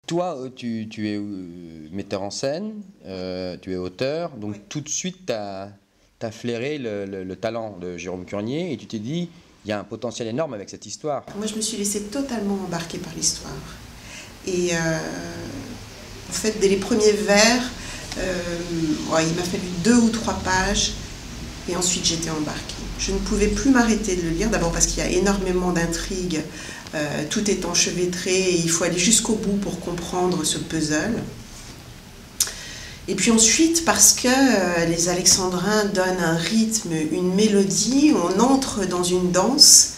toi, tu es metteur en scène, tu es auteur, donc Oui. tout de suite, tu as flairé le talent de Jérôme Curnier et tu t'es dit, il y a un potentiel énorme avec cette histoire. Moi, je me suis laissée totalement embarquer par l'histoire. Et en fait, dès les premiers vers, il m'a fallu 2 ou 3 pages et ensuite j'étais embarquée. Je ne pouvais plus m'arrêter de le lire, d'abord parce qu'il y a énormément d'intrigues, tout est enchevêtré et il faut aller jusqu'au bout pour comprendre ce puzzle. Et puis ensuite parce que les Alexandrins donnent un rythme, une mélodie, on entre dans une danse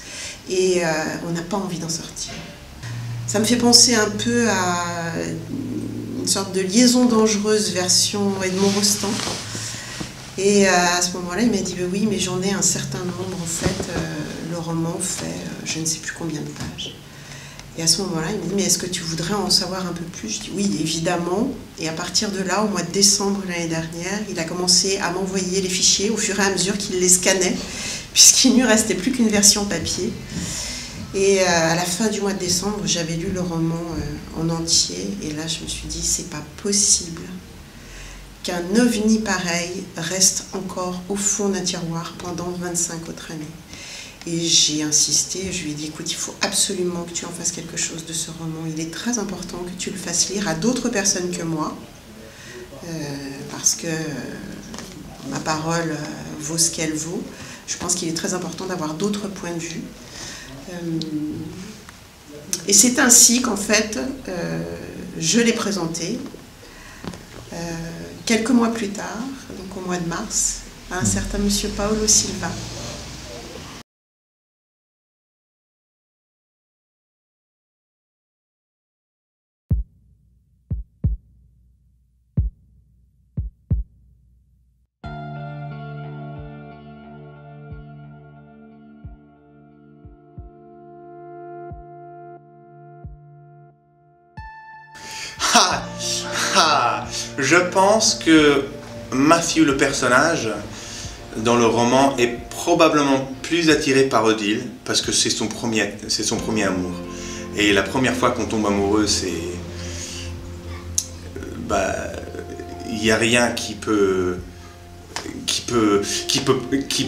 et on n'a pas envie d'en sortir. Ça me fait penser un peu à une sorte de liaison dangereuse version Edmond Rostand. Et à ce moment-là, il m'a dit oui, mais j'en ai un certain nombre, en fait, le roman fait je ne sais plus combien de pages. Et à ce moment-là, il m'a dit mais est-ce que tu voudrais en savoir un peu plus? Je dis oui, évidemment. Et à partir de là, au mois de décembre l'année dernière, il a commencé à m'envoyer les fichiers au fur et à mesure qu'il les scannait, puisqu'il ne lui restait plus qu'une version papier. Et à la fin du mois de décembre, j'avais lu le roman en entier. Et là, je me suis dit c'est pas possible qu'un ovni pareil reste encore au fond d'un tiroir pendant 25 autres années. Et j'ai insisté, je lui ai dit, écoute, il faut absolument que tu en fasses quelque chose de ce roman. Il est très important que tu le fasses lire à d'autres personnes que moi, parce que ma parole vaut ce qu'elle vaut. Je pense qu'il est très important d'avoir d'autres points de vue. Et c'est ainsi qu'en fait, je l'ai présenté. Quelques mois plus tard, donc au mois de mars, à un certain monsieur Paulo Silva. Ha! Ha! Je pense que Matthew, le personnage, dans le roman, est probablement plus attiré par Odile, parce que c'est son premier amour. Et la première fois qu'on tombe amoureux, c'est... il n'y a rien qui peut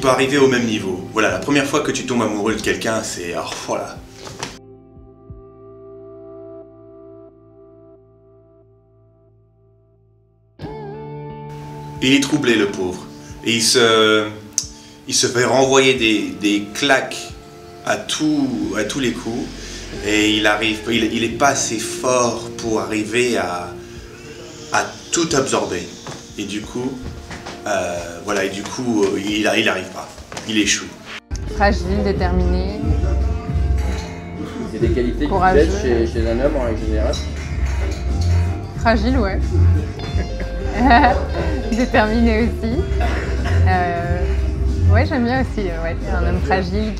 arriver au même niveau. Voilà, la première fois que tu tombes amoureux de quelqu'un, c'est... Oh, voilà. Il est troublé, le pauvre. Et il se fait renvoyer des claques à tous les coups. Et il est pas assez fort pour arriver à tout absorber. Et du coup, il arrive pas. Il échoue. Fragile, déterminé. C'est des qualités courageux. Qui plaisent chez un homme en règle générale. Fragile, ouais. Déterminé aussi. Ouais, j'aime bien aussi un homme fragile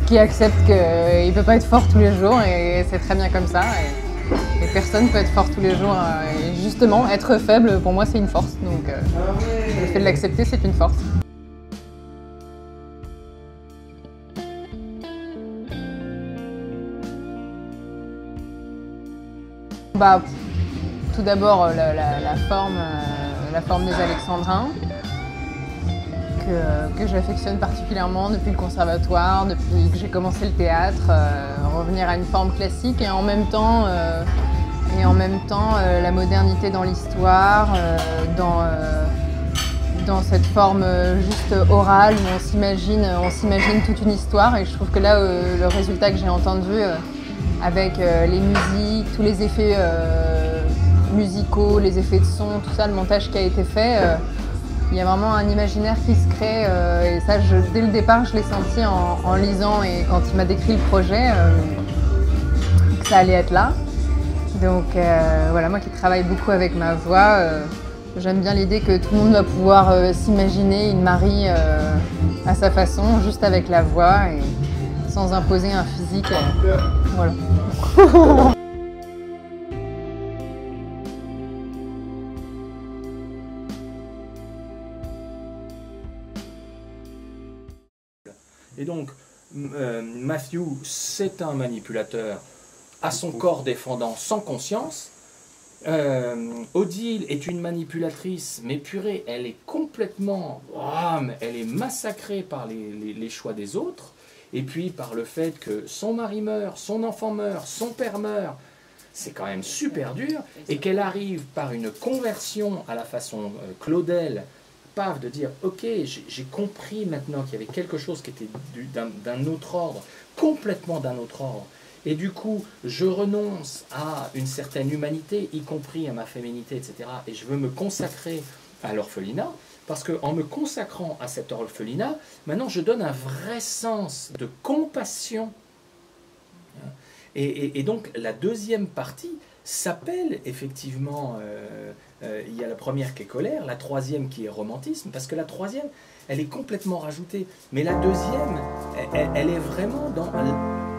qui accepte qu'il ne peut pas être fort tous les jours et c'est très bien comme ça. Et personne ne peut être fort tous les jours. Et justement, être faible, pour moi, c'est une force. Donc le fait de l'accepter, c'est une force. Tout d'abord, la forme des Alexandrins, que j'affectionne particulièrement depuis le conservatoire, depuis que j'ai commencé le théâtre, revenir à une forme classique et en même temps, la modernité dans l'histoire, dans cette forme juste orale où on s'imagine toute une histoire. Et je trouve que là, le résultat que j'ai entendu avec les musiques, tous les effets musicaux, les effets de son, tout ça, le montage qui a été fait, il y a vraiment un imaginaire qui se crée et ça, dès le départ, je l'ai senti en lisant et quand il m'a décrit le projet, que ça allait être là. Donc voilà, moi qui travaille beaucoup avec ma voix, j'aime bien l'idée que tout le monde va pouvoir s'imaginer une Marie à sa façon, juste avec la voix et sans imposer un physique. Voilà. Et donc, Matthew, c'est un manipulateur à son corps défendant sans conscience. Odile est une manipulatrice, mais purée, elle est complètement... elle est massacrée par les choix des autres, et puis par le fait que son mari meurt, son enfant meurt, son père meurt. C'est quand même super dur, et qu'elle arrive par une conversion à la façon Claudel, paf, de dire ok, j'ai compris maintenant qu'il y avait quelque chose qui était d'un autre ordre, complètement d'un autre ordre, et du coup je renonce à une certaine humanité, y compris à ma féminité, etc., et je veux me consacrer à l'orphelinat, parce qu'en me consacrant à cet orphelinat, maintenant je donne un vrai sens de compassion. Et donc la deuxième partie s'appelle effectivement, il y a la première qui est colère, la troisième qui est romantisme, parce que la troisième, elle est complètement rajoutée. Mais la deuxième, elle est vraiment dans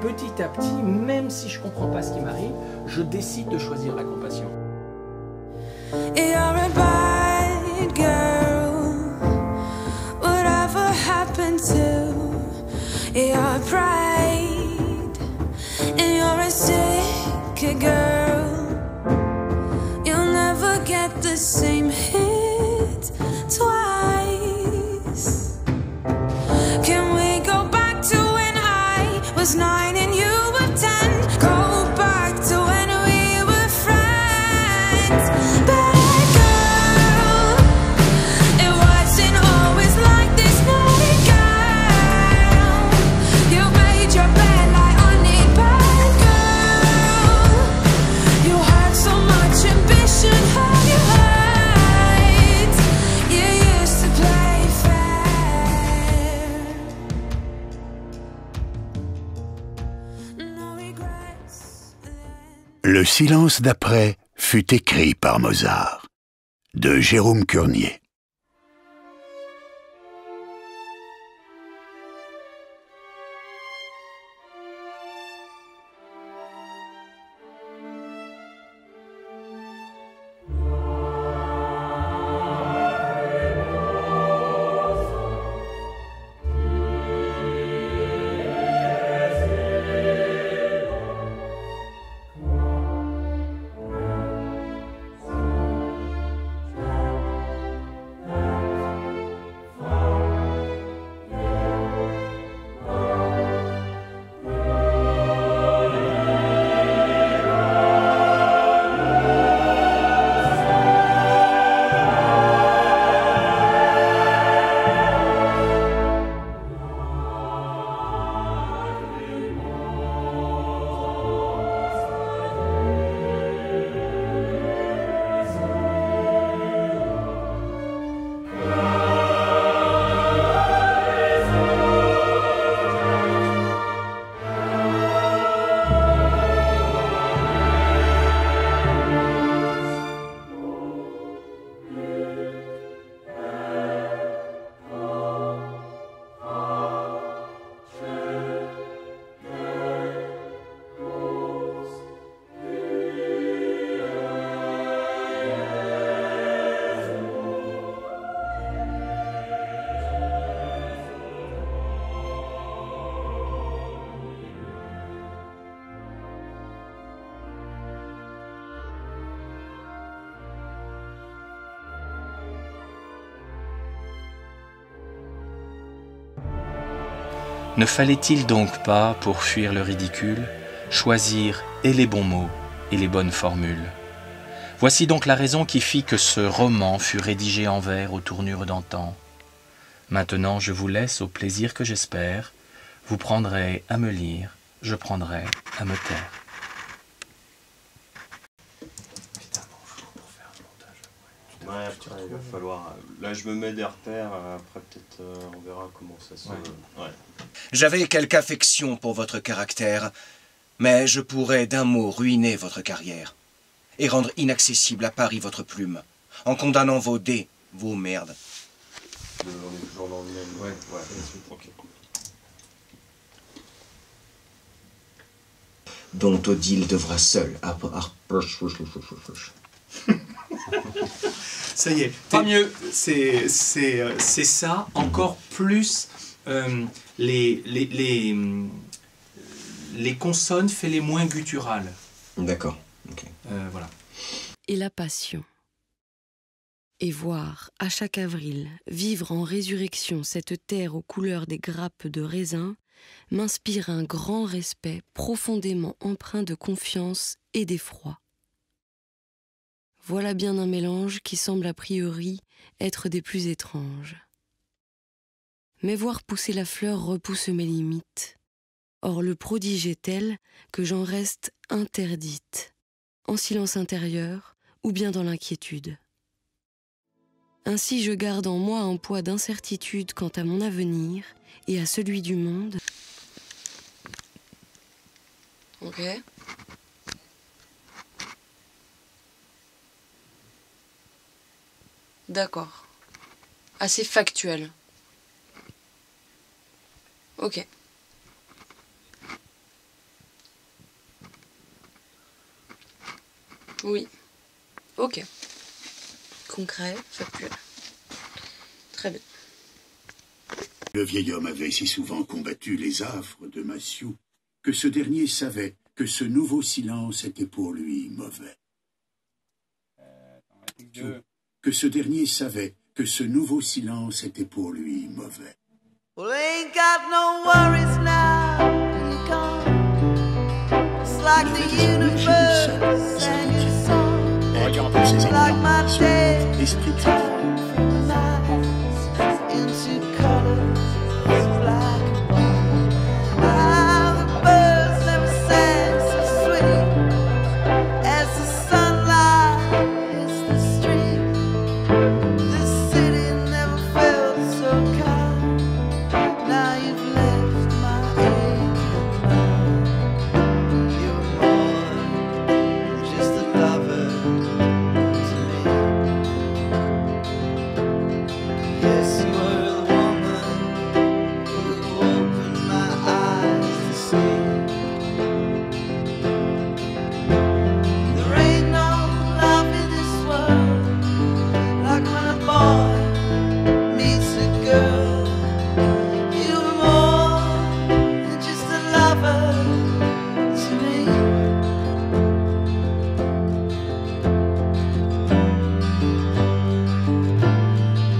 petit à petit, même si je ne comprends pas ce qui m'arrive, je décide de choisir la compassion. You're a bad girl, whatever happened to your pride, and you're a sick girl, you'll never get the same hit twice. Can we go back to when I was 9 and you were 10? Go back to when we were friends. Bad girl, it wasn't always like this. Naughty girl, you made your bed, lie on it. Bad girl, you had so much ambition, how you hide. You used to play fair. No regrets then. Le silence d'après fut écrit par Mozart, de Jérôme Curnier. Ne fallait-il donc pas, pour fuir le ridicule, choisir et les bons mots et les bonnes formules? Voici donc la raison qui fit que ce roman fut rédigé en vers aux tournures d'antan. Maintenant je vous laisse au plaisir que j'espère. Vous prendrez à me lire, je prendrai à me taire. Ouais, après, il va falloir... Là, je me mets des repères, après peut-être on verra comment ça se... Ouais. J'avais quelque affection pour votre caractère, mais je pourrais d'un mot ruiner votre carrière et rendre inaccessible à Paris votre plume, en condamnant vos dés, vos merdes. On est toujours dans le même... Ouais, ok. Dont Odile devra seule... Ça y est, pas mieux. C'est ça, encore plus les consonnes, fais-les moins gutturales. D'accord. Ok. Voilà. Et la passion. Et voir, à chaque avril, vivre en résurrection cette terre aux couleurs des grappes de raisin, m'inspire un grand respect profondément empreint de confiance et d'effroi. Voilà bien un mélange qui semble a priori être des plus étranges. Mais voir pousser la fleur repousse mes limites. Or le prodige est tel que j'en reste interdite, en silence intérieur ou bien dans l'inquiétude. Ainsi je garde en moi un poids d'incertitude quant à mon avenir et à celui du monde. Ok. D'accord. Assez factuel. Ok. Oui. Ok. Concret, factuel. Très bien. Le vieil homme avait si souvent combattu les affres de Massieu que ce dernier savait que ce nouveau silence était pour lui mauvais. Que ce dernier savait que ce nouveau silence était pour lui mauvais. Well, ain't got no worries now when you're gone. It's like the universe sang its song. Like my day turned from night into colors black and white. Ah, the birds never sang so sweet as the sunlight hits the street. This city never felt so kind. Now you've left my aching mind. You're more than just a lover to me. Yes, you were the woman who opened my eyes to see. There ain't no love in this world like when a boy meets a girl. You're more than just a lover to me.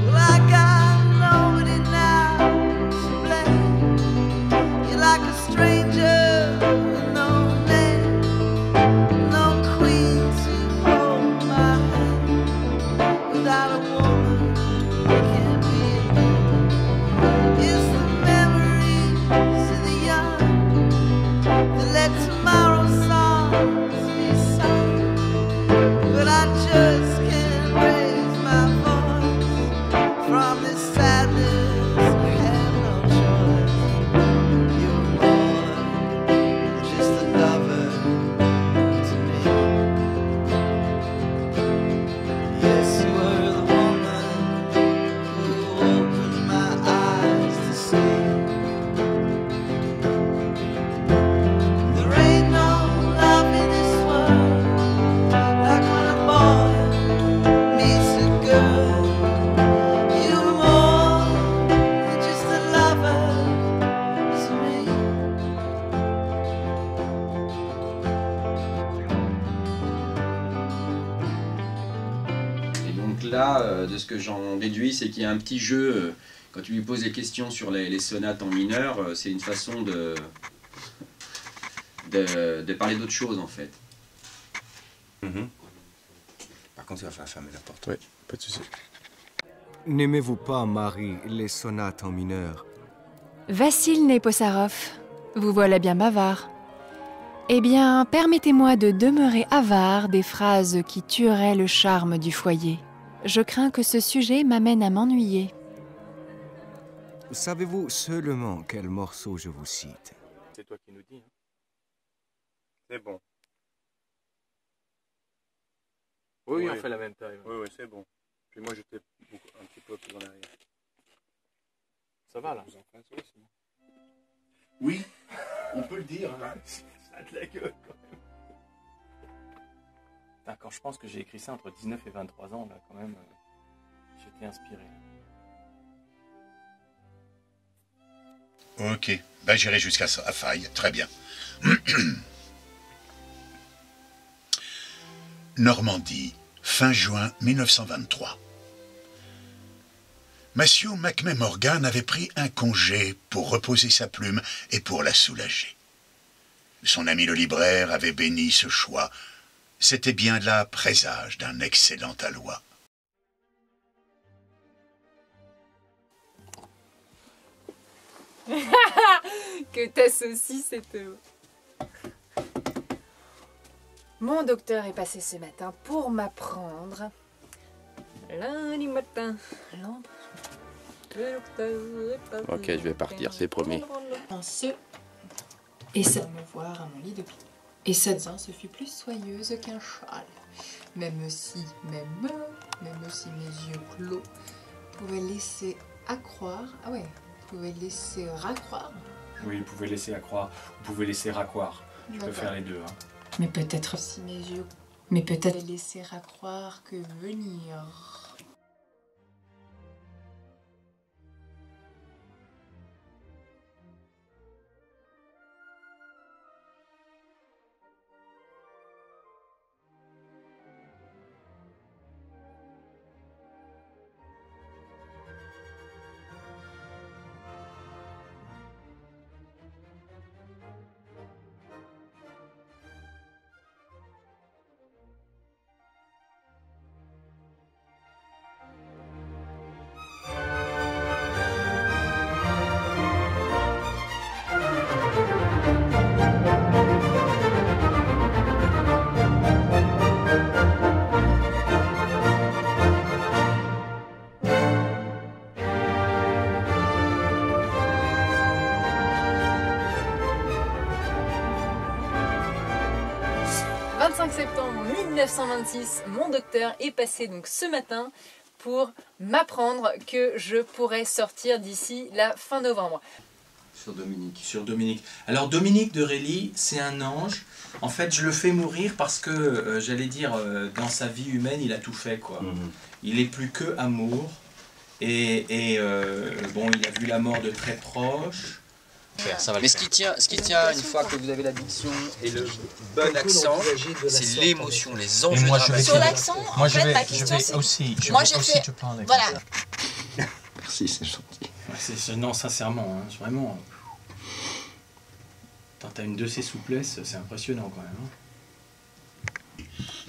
Well, I got nobody now to blame. You're like a stranger with no name, no queen to hold my hand. Without a woman, I can't be a man. It's the memories of the young that let tomorrow's songs be sung. But I just can't raise my voice from this sadness. I have no choice. You're more than just a lover to me. Yes, you were the woman who opened my eyes to see. There ain't no love in this world like when a boy meets a girl. You're more than just a lover to me. Et donc là, de ce que j'en déduis, c'est qu'il y a un petit jeu, quand tu lui poses des questions sur les sonates en mineur, c'est une façon de parler d'autre chose en fait. Par contre, il va falloir fermer la porte. Oui, pas de souci. N'aimez-vous pas, Marie, les sonates en mineur? Vassil Neposarov, vous voilà bien bavard. Eh bien, permettez-moi de demeurer avare des phrases qui tueraient le charme du foyer. Je crains que ce sujet m'amène à m'ennuyer. Savez-vous seulement quel morceau je vous cite? C'est toi qui nous dis. Hein. C'est bon. Oui, oui, on fait la même taille. Oui, oui, c'est bon. Puis moi, j'étais un petit peu plus en arrière. Ça va, là? Oui, on peut le dire. Hein. Ça a de la gueule, quand même. Putain, quand je pense que j'ai écrit ça entre 19 et 23 ans, là, quand même, j'étais inspiré. Ok, ben j'irai jusqu'à Faille, très bien. Normandie, fin juin 1923. Matthew McMay-Morgan avait pris un congé pour reposer sa plume et pour la soulager. Son ami le libraire avait béni ce choix. C'était bien là présage d'un excellent aloi. Que t'associes cette... Mon docteur est passé ce matin pour m'apprendre. Lundi matin. Ok, je vais partir, c'est promis. Et ça me voir à mon lit d'hôpital. Et cette se fut plus soyeuse qu'un châle. Même si mes yeux clos pouvaient laisser accroire. Ah ouais, pouvaient laisser raccroire. Oui, vous pouvez laisser accroire, vous pouvez laisser raccroire. Je peux faire les deux. Hein. Mais peut-être si mes yeux... Mais peut-être laisser accroire que venir... septembre 1926, mon docteur est passé donc ce matin pour m'apprendre que je pourrais sortir d'ici la fin novembre. Sur Dominique. Sur Dominique. Alors Dominique de Rély, c'est un ange. En fait, je le fais mourir parce que, j'allais dire, dans sa vie humaine, il a tout fait, quoi. Il est plus que amour. Et bon, il a vu la mort de très proche. Mais ce qui tient une fois que vous avez la diction et le bon accent, c'est l'émotion, les enjeux dramatiques. Sur l'accent, en fait, la question c'est... Moi j'ai fait... Voilà. Merci, c'est gentil. Non, sincèrement, hein, vraiment. T'as une de ces souplesses, c'est impressionnant quand même.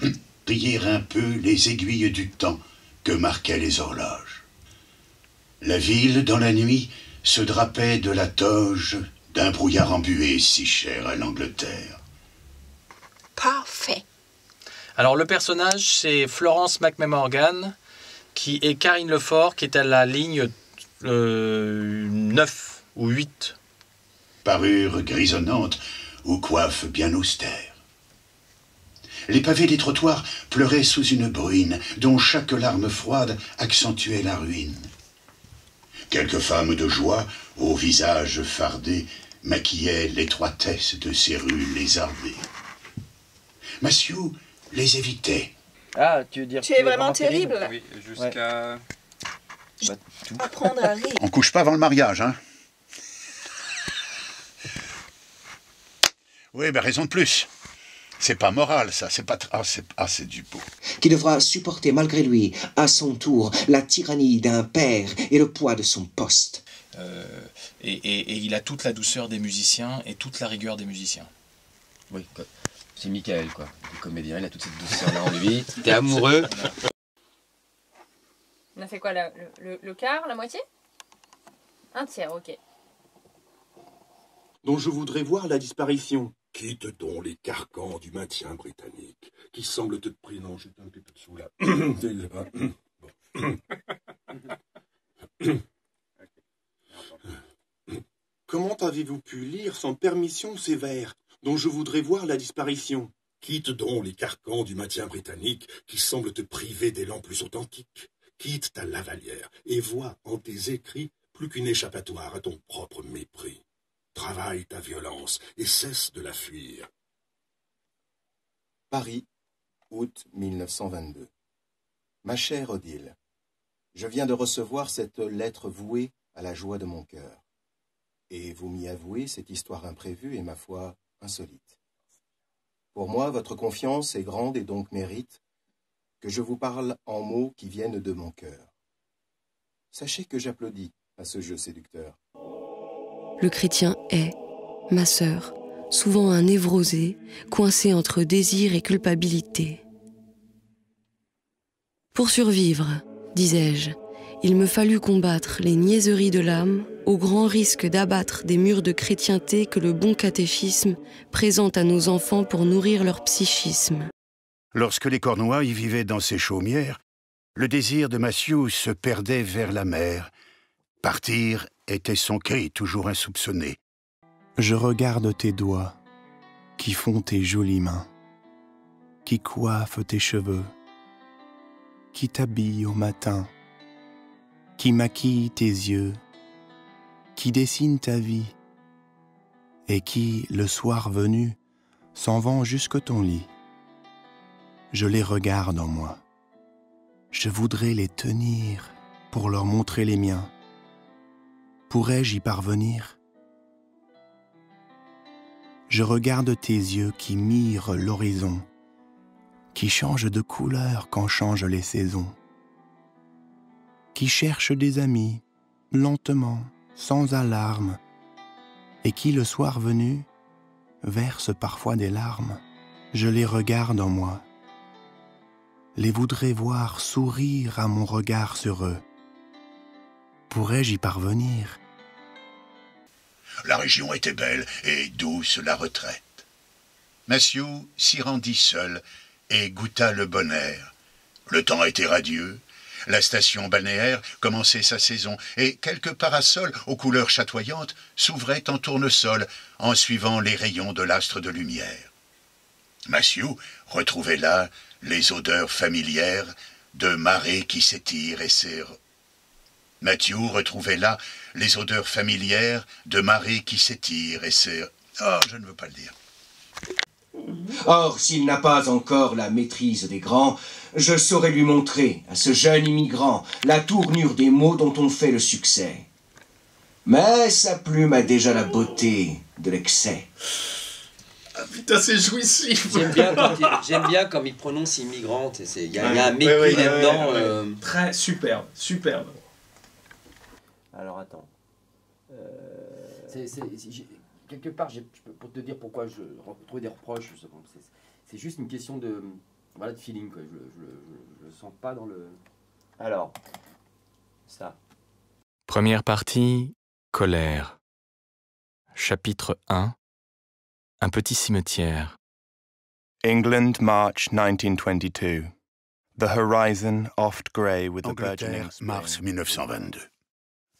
Hein. Prier un peu les aiguilles du temps que marquaient les horloges. La ville, dans la nuit, se drapait de la toge d'un brouillard embué si cher à l'Angleterre. Parfait. Alors le personnage, c'est Florence McMay-Morgan, qui est Karine Lefort, qui est à la ligne 9 ou 8. Parure grisonnante ou coiffe bien austère. Les pavés des trottoirs pleuraient sous une bruine dont chaque larme froide accentuait la ruine. Quelques femmes de joie, au visage fardé, maquillaient l'étroitesse de ces rues lézardées. Matthew les évitait. Ah, tu veux dire... Tu es vraiment terrible. Oui, jusqu'à... Ouais. Apprendre à rire. On couche pas avant le mariage, hein? Oui, ben raison de plus. C'est pas moral, ça. C'est pas... c'est du beau. Qui devra supporter malgré lui, à son tour, la tyrannie d'un père et le poids de son poste. Et il a toute la douceur des musiciens et toute la rigueur des musiciens. Oui, c'est Michael, quoi. Le comédien, il a toute cette douceur-là en lui. T'es amoureux. On a fait quoi, le quart, la moitié? Un tiers, ok. Dont je voudrais voir la disparition. Quitte donc les carcans du maintien britannique, qui semblent te prier. Non, j'étais un petit peu sous là. Comment avez-vous pu lire sans permission ces vers, dont je voudrais voir la disparition? Quitte donc les carcans du maintien britannique, qui semblent te priver d'élan plus authentique. Quitte ta lavalière, et vois en tes écrits plus qu'une échappatoire à ton propre mépris. Travaille ta violence et cesse de la fuir. Paris, août 1922. Ma chère Odile, je viens de recevoir cette lettre vouée à la joie de mon cœur. et vous m'y avouez cette histoire imprévue et, ma foi, insolite. Pour moi, votre confiance est grande et donc mérite que je vous parle en mots qui viennent de mon cœur. Sachez que j'applaudis à ce jeu séducteur. Le chrétien est, ma sœur, souvent un névrosé, coincé entre désir et culpabilité. Pour survivre, disais-je, il me fallut combattre les niaiseries de l'âme au grand risque d'abattre des murs de chrétienté que le bon catéchisme présente à nos enfants pour nourrir leur psychisme. Lorsque les Cornouailles vivaient dans ces chaumières, le désir de Matthew se perdait vers la mer. Partir était son cri toujours insoupçonné. Je regarde tes doigts, qui font tes jolies mains, qui coiffent tes cheveux, qui t'habillent au matin, qui maquillent tes yeux, qui dessinent ta vie, et qui, le soir venu, s'en vont jusqu'à ton lit. Je les regarde en moi. Je voudrais les tenir pour leur montrer les miens. Pourrais-je y parvenir? Je regarde tes yeux qui mirent l'horizon, qui changent de couleur quand changent les saisons, qui cherchent des amis, lentement, sans alarme, et qui, le soir venu, versent parfois des larmes. Je les regarde en moi, les voudrais voir sourire à mon regard sur eux. Pourrais-je y parvenir? La région était belle et douce la retraite. Matthew s'y rendit seul et goûta le bon air. Le temps était radieux, la station balnéaire commençait sa saison et quelques parasols aux couleurs chatoyantes s'ouvraient en tournesol en suivant les rayons de l'astre de lumière. Matthew retrouvait là les odeurs familières de marées qui s'étirent et serrent. Matthew retrouvait là les odeurs familières de marées qui s'étirent et serrent. Oh, je ne veux pas le dire. Or, s'il n'a pas encore la maîtrise des grands, je saurais lui montrer, à ce jeune immigrant, la tournure des mots dont on fait le succès. Mais sa plume a déjà la beauté de l'excès. Ah putain, c'est jouissif. J'aime bien comme il prononce immigrante. Il y a un mépris là-dedans. Très superbe, superbe. Alors attends. Quelque part, pour te dire pourquoi je retrouve des reproches, c'est juste une question de feeling, quoi. Je le sens pas dans le... Alors, ça. Première partie, colère. Chapitre 1. Un petit cimetière. England, March 1922. The horizon oft grey with the burgeoning Angleterre, spring. mars 1922.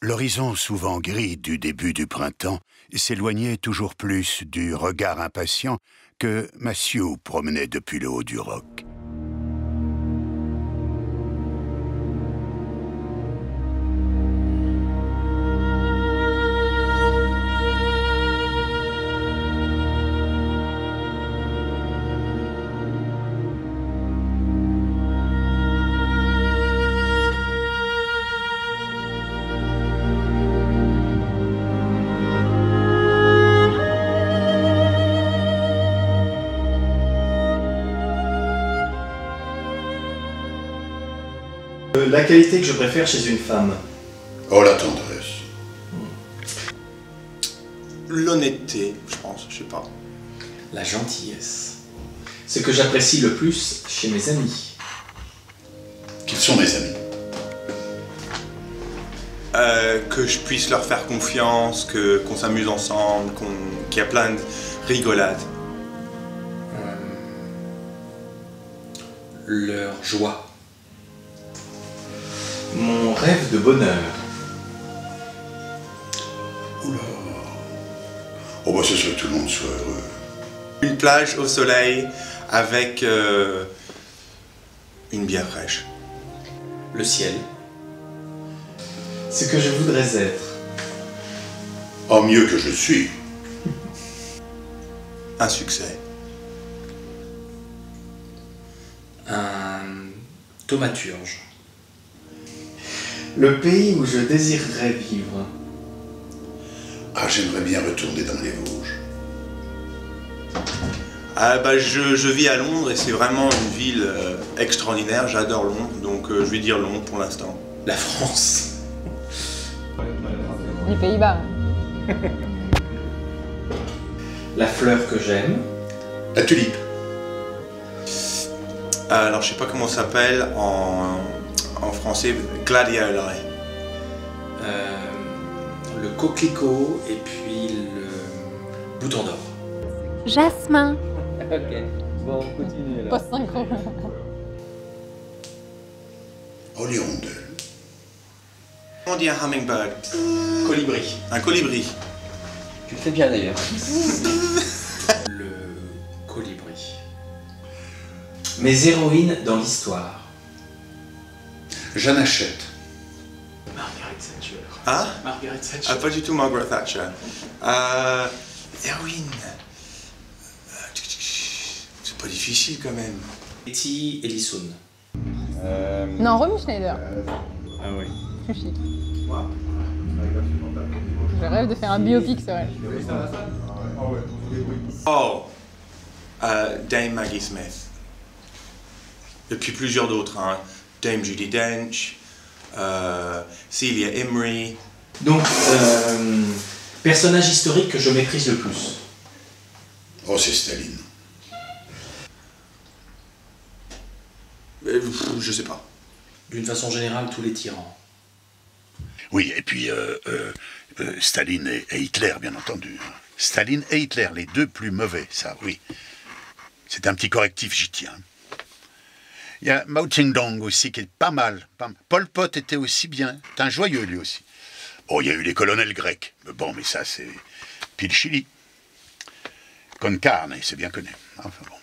L'horizon souvent gris du début du printemps s'éloignait toujours plus du regard impatient que Matthew promenait depuis le haut du roc. La qualité que je préfère chez une femme. Oh, la tendresse. L'honnêteté, je pense, je sais pas. La gentillesse. Ce que j'apprécie le plus chez mes amis. Qu'ils sont mes amis. Que je puisse leur faire confiance, qu'on s'amuse ensemble, qu'il y a plein de rigolades. Leur joie. Mon rêve de bonheur. Oula. Oh bah ce serait que tout le monde soit heureux. Une plage au soleil avec une bière fraîche. Le ciel. Ce que je voudrais être. Oh, mieux que je suis. Un succès. Un thaumaturge. Le pays où je désirerais vivre. Ah, j'aimerais bien retourner dans les Vosges. Ah bah je vis à Londres et c'est vraiment une ville extraordinaire, j'adore Londres, donc je vais dire Londres pour l'instant. La France. Les Pays-Bas. La fleur que j'aime. La tulipe. Alors je sais pas comment ça s'appelle en français, gladioli. Le coquelicot et puis le bouton d'or. Jasmin. Ok, bon, on continue alors. Post-synchro. Oh, l'hirondelle. On dit un hummingbird. Colibri. Un colibri. Tu le fais bien d'ailleurs. Le colibri. Mes héroïnes dans l'histoire. Jeanne Hachette. Margaret Thatcher. Hein? Margaret Thatcher. Ah, pas du tout Margaret Thatcher. Héroïne. C'est pas difficile quand même. Betty Ellison. Non, Romy Schneider. Ah oui. Plus chic. Je rêve de faire un biopic sur elle. Oh, Dame Maggie Smith. Et puis plusieurs d'autres, hein. Dame Judi Dench, Celia Imrie. Donc, personnage historique que je maîtrise le plus. Oh, c'est Staline. Je sais pas. D'une façon générale, tous les tyrans. Oui, et puis Staline et Hitler, bien entendu. Staline et Hitler, les deux plus mauvais, ça, oui. C'est un petit correctif, j'y tiens. Il y a Mao Zedong aussi, qui est pas mal. Pol Pot était aussi bien. C'est un joyeux, lui aussi. Oh, il y a eu les colonels grecs. Mais bon, mais ça, c'est... Puis le Chili. Con carne, c'est bien connu. Enfin bon.